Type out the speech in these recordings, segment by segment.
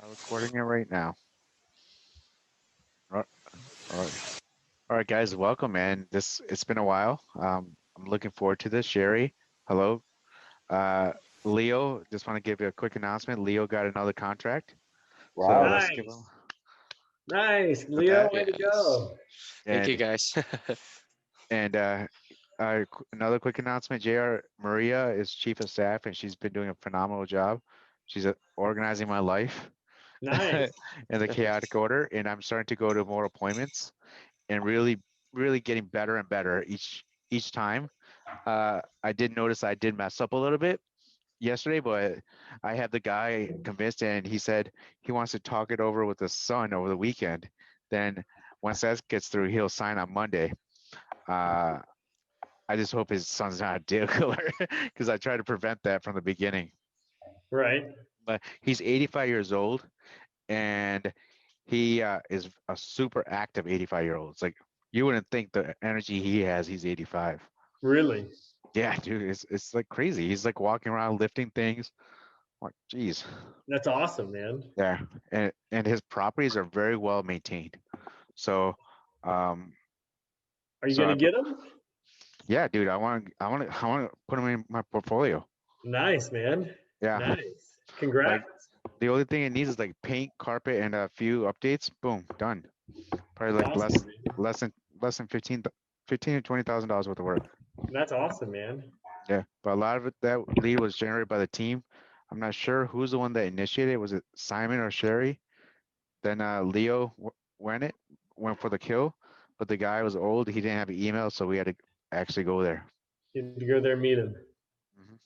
Recording it right now. All right, all right, guys, welcome, man. It's been a while. I'm looking forward to this. Sherry, hello. Uh, Leo, just want to give you a quick announcement. Leo got another contract, so Wow. let's give him Nice. Nice. with Leo, that. way to Yes. go. Thank you, And guys. and another quick announcement. Jr. Maria is chief of staff, and she's been doing a phenomenal job. She's organizing my life in Nice. the chaotic order, and I'm starting to go to more appointments and really getting better and better each time. I did notice I did mess up a little bit yesterday, but I had the guy convinced, and he said he wants to talk it over with his son over the weekend. Then once that gets through, he'll sign on Monday. Uh, I just hope his son's not a deal killer because I tried to prevent that from the beginning. Right. But he's 85 years old, and he is a super active 85-year-old. It's like you wouldn't think the energy he has. He's 85. Really. Yeah, dude, it's like crazy. He's like walking around lifting things. Like, geez. That's awesome, man. Yeah, and his properties are very well maintained. So, um, Are you so gonna get him? yeah, dude, I want to put him in my portfolio. Nice, man. Yeah, Nice. like Congrats. the only thing it needs is like paint, carpet, and a few updates. Boom, done. Probably That's like awesome, man. less than 15 to $20,000 worth of work. That's awesome, man. Yeah, but a lot of it that lead was generated by the team. I'm not sure who's the one that initiated. Was it Simon or Sherry? Then Leo went for the kill, but the guy was old. He didn't have an email, so we had to actually go there. You had to go there and meet him. Mhm.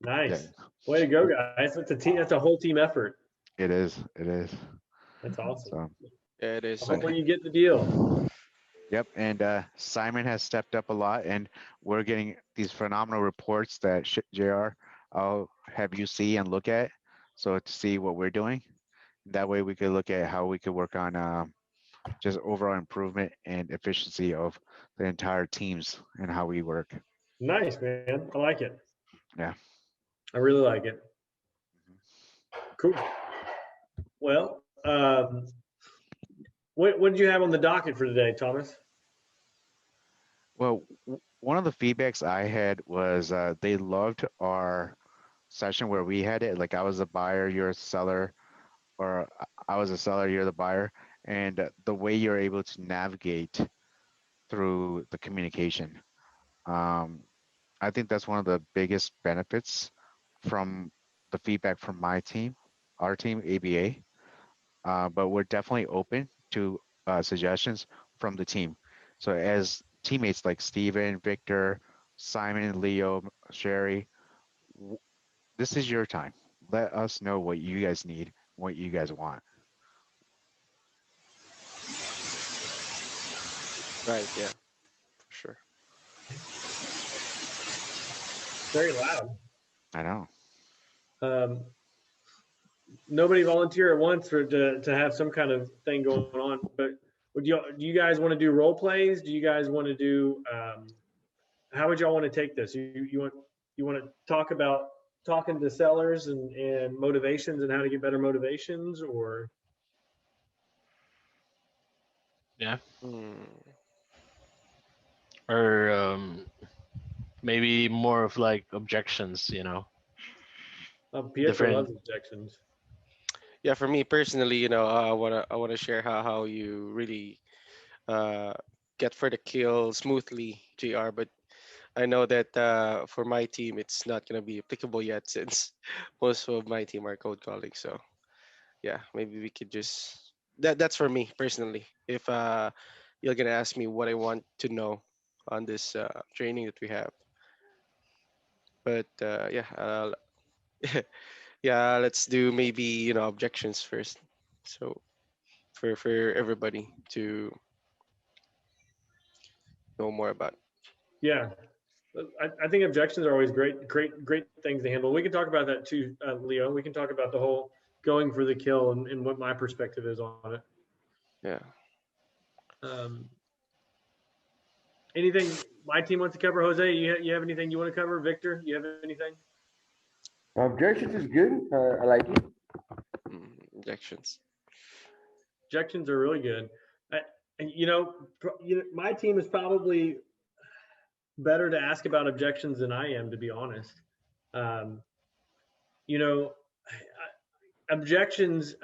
Yeah, Nice. Way to go, guys. That's a team. That's a whole team effort. it is. It is. That's awesome. So, Yeah, it is. but Hopefully you get the deal. yep. And Simon has stepped up a lot, and we're getting these phenomenal reports that Jr. I'll have you see and look at, so to see what we're doing. That way, we could look at how we could work on just overall improvement and efficiency of the entire teams and how we work. Nice, man. I like it. Yeah. I really like it. Cool. Well, what did you have on the docket for today, Thomas? Well, one of the feedbacks I had was they loved our session where we had it. Like I was a buyer, you're a seller, or I was a seller, you're the buyer, and the way you're able to navigate through the communication. Um, I think that's one of the biggest benefits from the feedback from my team, our team, ABA. But we're definitely open to suggestions from the team. So as teammates like Steven, Victor, Simon, Leo, Sherry, this is your time. Let us know what you guys need, what you guys want. Right, yeah, for sure. Very loud. I know. Um, Nobody volunteer at once for to have some kind of thing going on. But do you guys want to do role plays? Do you guys want to do? How would y'all want to take this? You want to talk about talking to sellers and motivations and how to get better motivations, or Yeah. Hmm. Or maybe more of like objections, Pietro different. loves objections. Yeah, for me personally, I wanna share how you really uh get for the kill smoothly, JR. But I know that for my team, it's not gonna be applicable yet since most of my team are code calling. So yeah, maybe we could just that's for me personally. If you're gonna ask me what I want to know on this training that we have, but yeah, yeah, let's do maybe objections first. So for everybody to know more about. Yeah, I think objections are always great things to handle. We can talk about that too, Leo. We can talk about the whole going for the kill and what my perspective is on it. Yeah. Um, Anything my team wants to cover, Jose? You have anything you want to cover? Victor, you have anything? Objections is good. I like it. Mm, Objections. Objections are really good. And my team is probably better to ask about objections than I am, to be honest. Um, you know, objections.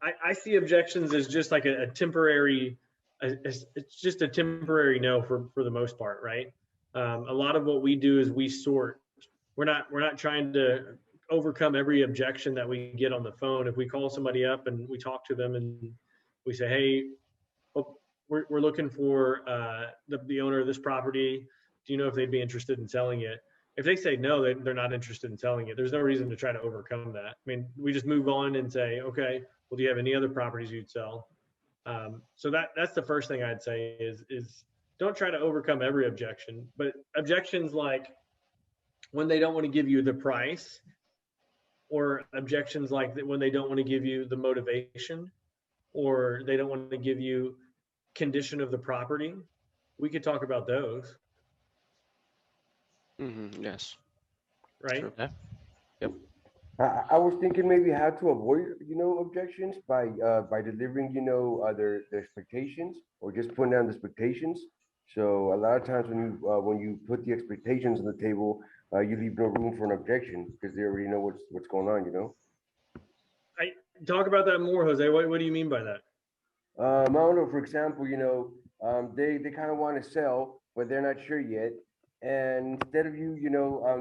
I see objections as just like a temporary. It's just a temporary no for the most part, right? A lot of what we do is we sort. We're not trying to overcome every objection that we get on the phone. If we call somebody up and we talk to them and we say, hey, we're looking for the owner of this property. Do you know if they'd be interested in selling it? If they say no, they're not interested in selling it. There's no reason to try to overcome that. I mean, we just move on and say, okay, well, do you have any other properties you'd sell? So that's the first thing I'd say is don't try to overcome every objection, but objections like when they don't want to give you the price, or objections like that when they don't want to give you the motivation, or they don't want to give you condition of the property, we could talk about those, Yes. right? True. Yeah. I was thinking maybe how to avoid, objections by delivering, their expectations, or just putting down the expectations. So a lot of times when you put the expectations on the table, you leave no room for an objection because they already know what's going on. I talk about that more, Jose. What do you mean by that? I don't know. For example, they kind of want to sell, but they're not sure yet. And instead of you,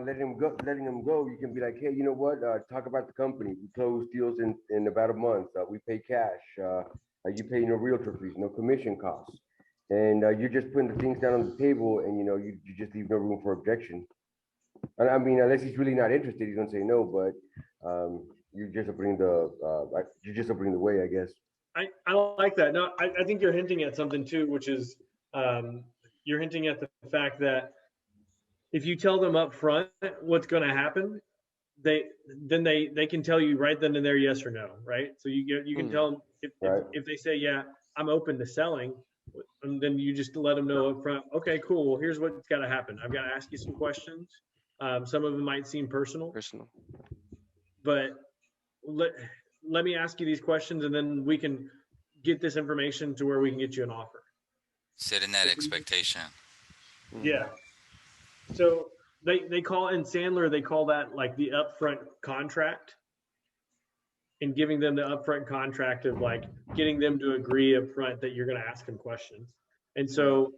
letting them go, you can be like, hey, you know what? Talk about the company. We close deals in about a month. We pay cash. You pay no realtor fees, no commission costs, and you're just putting the things down on the table, and you just leave no room for objection. I mean, unless he's really not interested, he's gonna say no. But you're just opening the way, I guess. I like that. No, I think you're hinting at something too, which is you're hinting at the fact that if you tell them up front what's going to happen, they can tell you right then and there yes or no, right? So you can tell them if they say yeah, I'm open to selling, and then you just let them know up front. Okay, cool. Well, here's what's got to happen. I've got to ask you some questions. Some of them might seem personal, but let me ask you these questions, and then we can get this information to where we can get you an offer. Set in that expectation. Yeah. So they call in Sandler, they call that like the upfront contract, and giving them the upfront contract of like getting them to agree up front that you're going to ask them questions. And so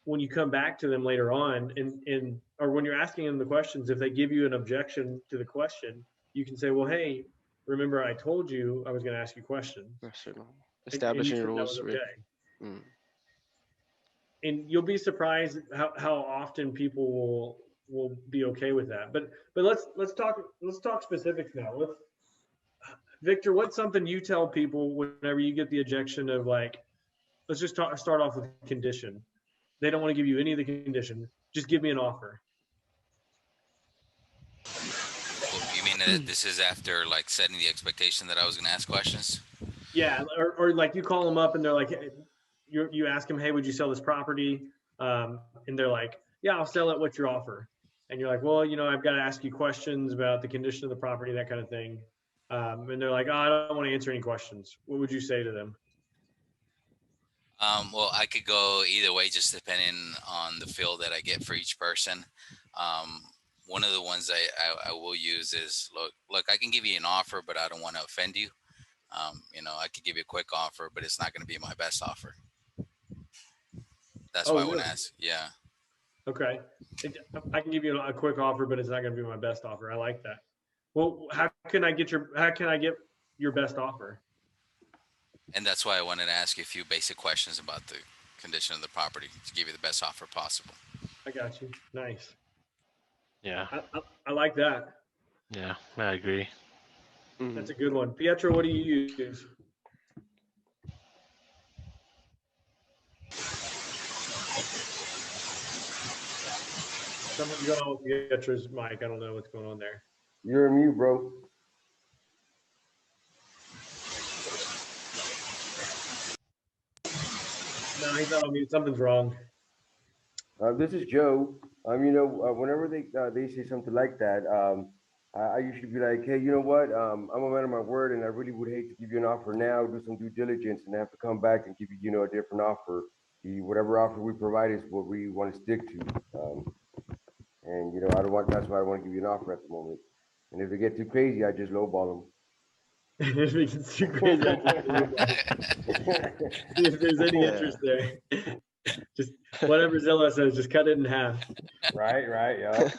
when you come back to them later on or when you're asking them the questions, if they give you an objection to the question, you can say, well, hey, remember I told you I was going to ask you questions. Establishing rules. Okay. And you'll be surprised how often people will be okay with that. But let's talk specifics now. Victor, what's something you tell people whenever you get the objection of like, let's just start off with condition. They don't want to give you any of the condition. Just give me an offer. You mean that this is after like setting the expectation that I was going to ask questions? Yeah, or like you call them up and they're like, hey, you ask them, hey, would you sell this property? And they're like, yeah, I'll sell it. What's your offer? And you're like, well, I've got to ask you questions about the condition of the property, that kind of thing. And they're like, oh, I don't want to answer any questions. What would you say to them? Well, I could go either way, just depending on the feel that I get for each person. One of the ones I will use is, look, I can give you an offer, but I don't want to offend you. I could give you a quick offer, but it's not going to be my best offer. That's why I want to ask. Yeah. Okay. I can give you a quick offer, but it's not going to be my best offer. I like that. Well, how can I get your best offer? And that's why I wanted to ask you a few basic questions about the condition of the property to give you the best offer possible. I got you. Nice. Yeah. I like that. Yeah, I agree. That's a good one. Pietro, what do you use? Something's going on with Pietro's mic. I don't know what's going on there. You're on mute, bro. No, he's not on mute. Something's wrong. This is Joe. Whenever they say something like that, I usually be like, hey, you know what? I'm a man of my word, and I really would hate to give you an offer now, do some due diligence, and have to come back and give you, a different offer. Whatever offer we provide is what we want to stick to. And I don't want. That's why I want to give you an offer at the moment. And if they get too crazy, I just lowball If it gets too crazy, I just see if there's any Yeah. interest there. Just whatever Zillow says, just cut it in half. them. Right, yeah.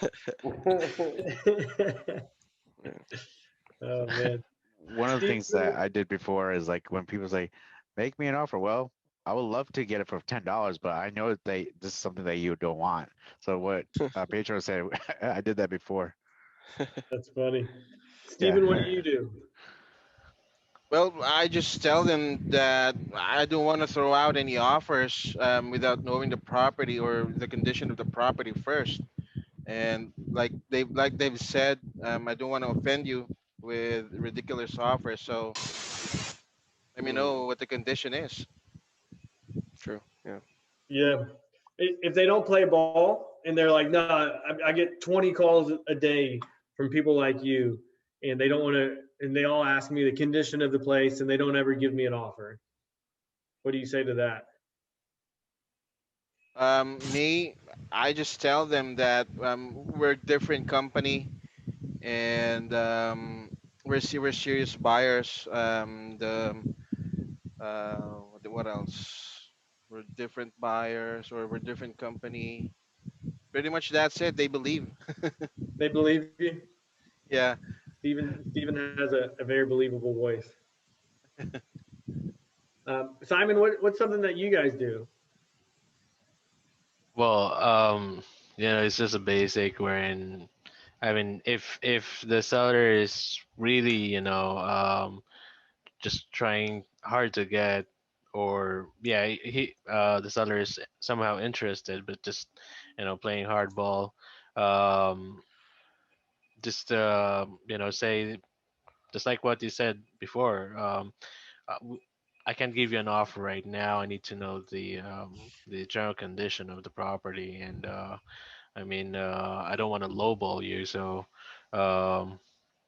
Oh man. One of the Steve, things that I did before is like when people say, "Make me an offer." Well, I would love to get it for $10, but I know that this is something that you don't want. So what Pedro said, I did that before. that's funny. Steven, what do you do? Well, I just tell them that I don't want to throw out any offers without knowing the property or the condition of the property first. And like they've said, I don't want to offend you with ridiculous offers. So let me know what the condition is. True. Yeah. Yeah. If they don't play ball and they're like, no, I get 20 calls a day from people like you, and they don't want to, and they all ask me the condition of the place, and they don't ever give me an offer. What do you say to that? Me, I just tell them that we're a different company and we're serious buyers. What else? We're different buyers or we're different company. Pretty much that's it. They believe. They believe you? Yeah. Steven has a very believable voice. Simon, what's something that you guys do? Well, it's just a basic wherein, I mean, if the seller is really, just trying hard to get, or yeah, the seller is somehow interested, but just, playing hardball, um, just say, just like what you said before, uh, w- I can't give you an offer right now. I need to know the general condition of the property, and I mean, I don't want to lowball you. So, um,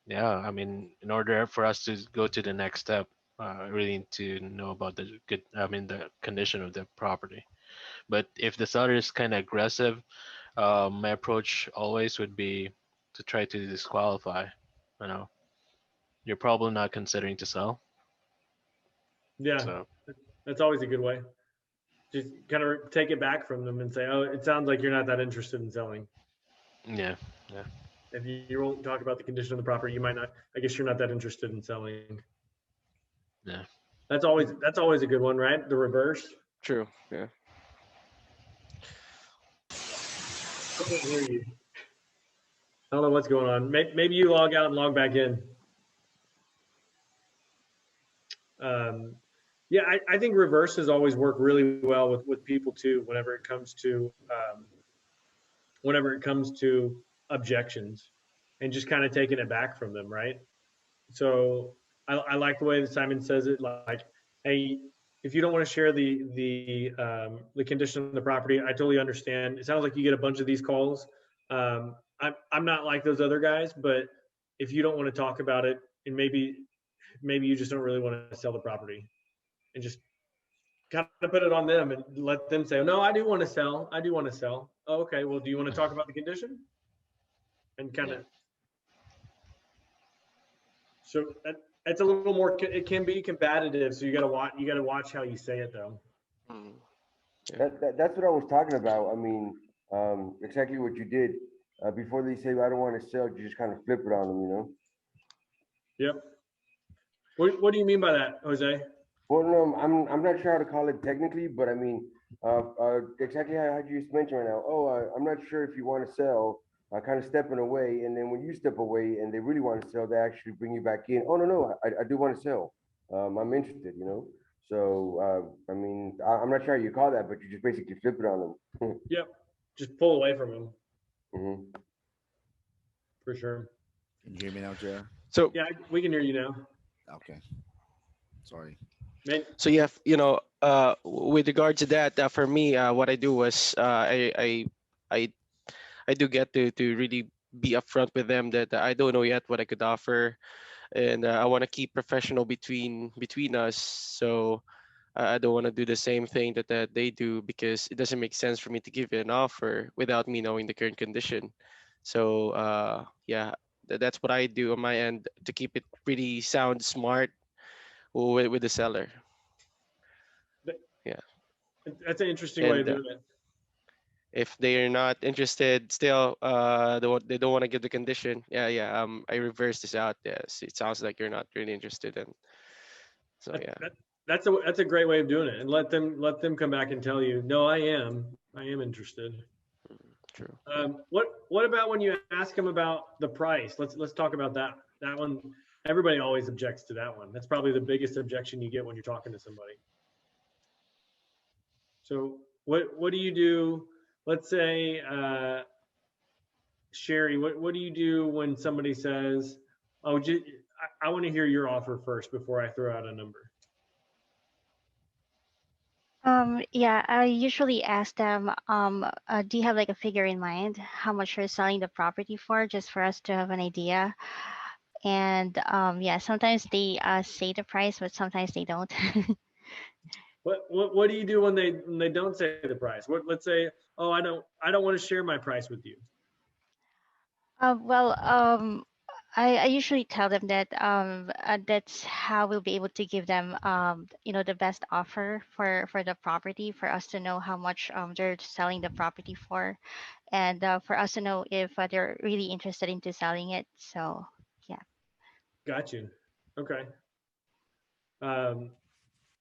yeah, I mean, in order for us to go to the next step, I really need to know about the condition of the property. But if the seller is kind of aggressive, my approach always would be to try to disqualify. You know, you're probably not considering to sell. Yeah, So, that's always a good way. Just kind of take it back from them and say, oh, it sounds like you're not that interested in selling. yeah, yeah. If you won't talk about the condition of the property, you might not, I guess you're not that interested in selling. Yeah. That's always a good one, right? The reverse. True. Yeah. I can't hear you. I don't know what's going on. Maybe you log out and log back in. Yeah, I think reverses always work really well with people too. Whenever it comes to objections, and just kind of taking it back from them, right? So I like the way that Simon says it. Like, hey, if you don't want to share the condition of the property, I totally understand. It sounds like you get a bunch of these calls. I'm not like those other guys, but if you don't want to talk about it, and maybe you just don't really want to sell the property, and just kind of put it on them and let them say, no, I do want to sell. I do want to sell. Oh, okay. Well, do you want to talk about the condition? And kind of, so it's a little more, it can be combative. So you got to watch how you say it though. Mm. That's what I was talking about. I mean, exactly what you did. Before they say, I don't want to sell, you just kind of flip it on them. Yep. What do you mean by that, Jose? Well, no, I'm not sure how to call it technically, but I mean, exactly how you just mentioned right now. Oh, I'm not sure if you want to sell, kind of stepping away, and then when you step away and they really want to sell, they actually bring you back in. Oh no, I do want to sell. I'm interested. So I mean, I'm not sure how you call that, but you just basically flip it on them. Yep. Just pull away from them hmm for sure. Can you hear me now, JR? So Yeah, we can hear you now. Okay. Sorry. Man, so yeah, with regard to that, for me, what I do was I do get to really be upfront with them that I don't know yet what I could offer, and I want to keep professional between us. So I don't want to do the same thing that they do, because it doesn't make sense for me to give you an offer without me knowing the current condition. So yeah, that's what I do on my end to keep it pretty sound smart with the seller. That- Yeah, That's an interesting way of and doing it. if they are not interested still, they don't want to give the condition. I reverse this out. Yes, it sounds like you're not really interested in. So That, yeah, that, that's a great way of doing it, and let them come back and tell you, no, I am interested. true. What about when you ask them about the price? Let's talk about that. That one, everybody always objects to that one. That's probably the biggest objection you get when you're talking to somebody. So what do you do? Let's say, Sherry, what do you do when somebody says, "Oh, I want to hear your offer first before I throw out a number"? Yeah, I usually ask them, do you have like a figure in mind, how much you're selling the property for, just for us to have an idea? And yeah, sometimes they say the price, but sometimes they don't. What do you do when they don't say the price? Let's say, "Oh, I don't want to share my price with you." Well, I usually tell them that that's how we'll be able to give them the best offer for the property, for us to know how much they're selling the property for, and for us to know if they're really interested into selling it. So yeah. Got you. Okay. Um,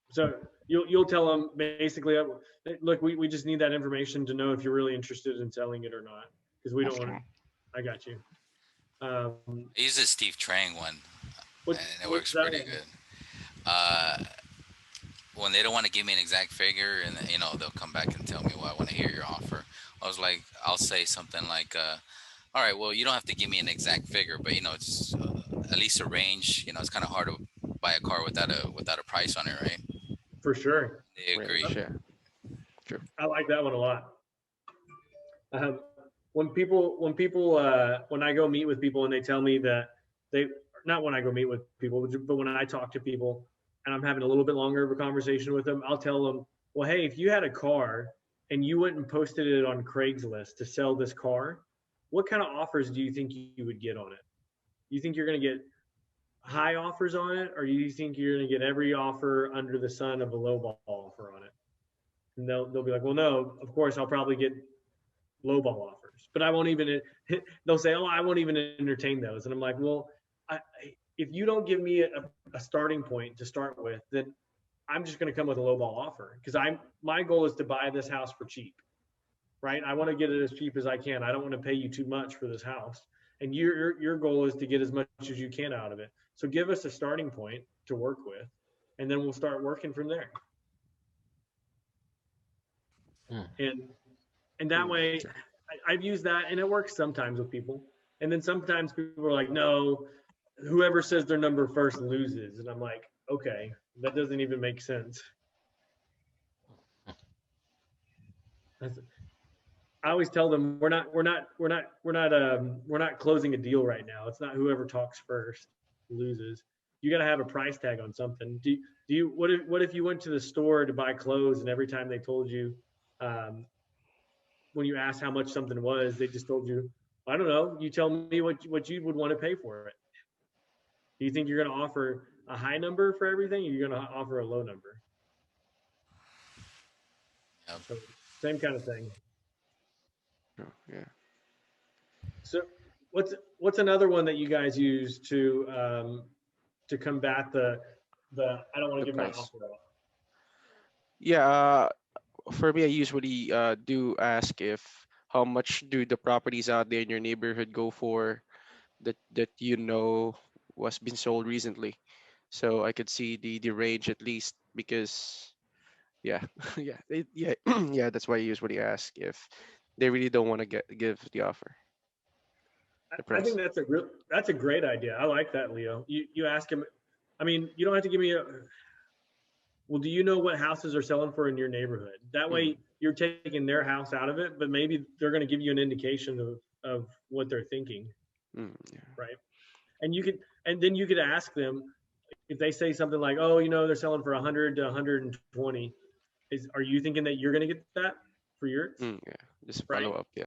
so you'll tell them basically, look, we just need that information to know if you're really interested in selling it or not, because we don't That's want to. correct. I got you. I use the Steve Trang one, and it What's works that pretty one? good. Uh, when they don't want to give me an exact figure, and they'll come back and tell me, well, I want to hear your offer. I'll say something like, all right, well, you don't have to give me an exact figure, but it's at least a range. It's kind of hard to buy a car without a price on it, right? For sure. They agree. Range, yeah, true. I like that one a lot. Um, when I go meet with people and they tell me that they, not when I go meet with people, but when I talk to people and I'm having a little bit longer of a conversation with them, I'll tell them, well, hey, if you had a car and you went and posted it on Craigslist to sell this car, what kind of offers do you think you would get on it? You think you're going to get high offers on it, or do you think you're going to get every offer under the sun of a low ball offer on it? And they'll be like, well, no, of course I'll probably get lowball offers, but I won't even. They'll say, "Oh, I won't even entertain those," and I'm like, "Well, if you don't give me a starting point to start with, then I'm just going to come with a lowball offer, because my goal is to buy this house for cheap, right? I want to get it as cheap as I can. I don't want to pay you too much for this house, and your goal is to get as much as you can out of it. So give us a starting point to work with, and then we'll start working from there." Hmm. And that way, I've used that, and it works sometimes with people. And then sometimes people are like, no, whoever says their number first loses. And I'm like, okay, that doesn't even make sense. I always tell them we're not closing a deal right now. It's not whoever talks first loses. You got to have a price tag on something. Do you what if you went to the store to buy clothes, and every time they told you, when you asked how much something was, they just told you, I don't know. You tell me what you would want to pay for it. Do you think you're going to offer a high number for everything, or you're going to offer a low number? Yep. So same kind of thing. True, yeah. So what's another one that you guys use to combat the I don't want to The give my price. offer up? Yeah, for me, I usually do ask if how much do the properties out there in your neighborhood go for, that was been sold recently, so I could see the range at least, because yeah, yeah, yeah. That's why I usually ask if they really don't want to give the offer, the I think price. that's a great idea. I like that, Leo. You ask him. I mean, you don't have to give me a. Well, do you know what houses are selling for in your neighborhood? That way, you're taking their house out of it, but maybe they're going to give you an indication of what they're thinking, Yeah. right? And then you could ask them if they say something like, "Oh, they're selling for 100 to 120." Are you thinking that you're going to get that for yours? Yeah. Just Right. follow up. Yeah.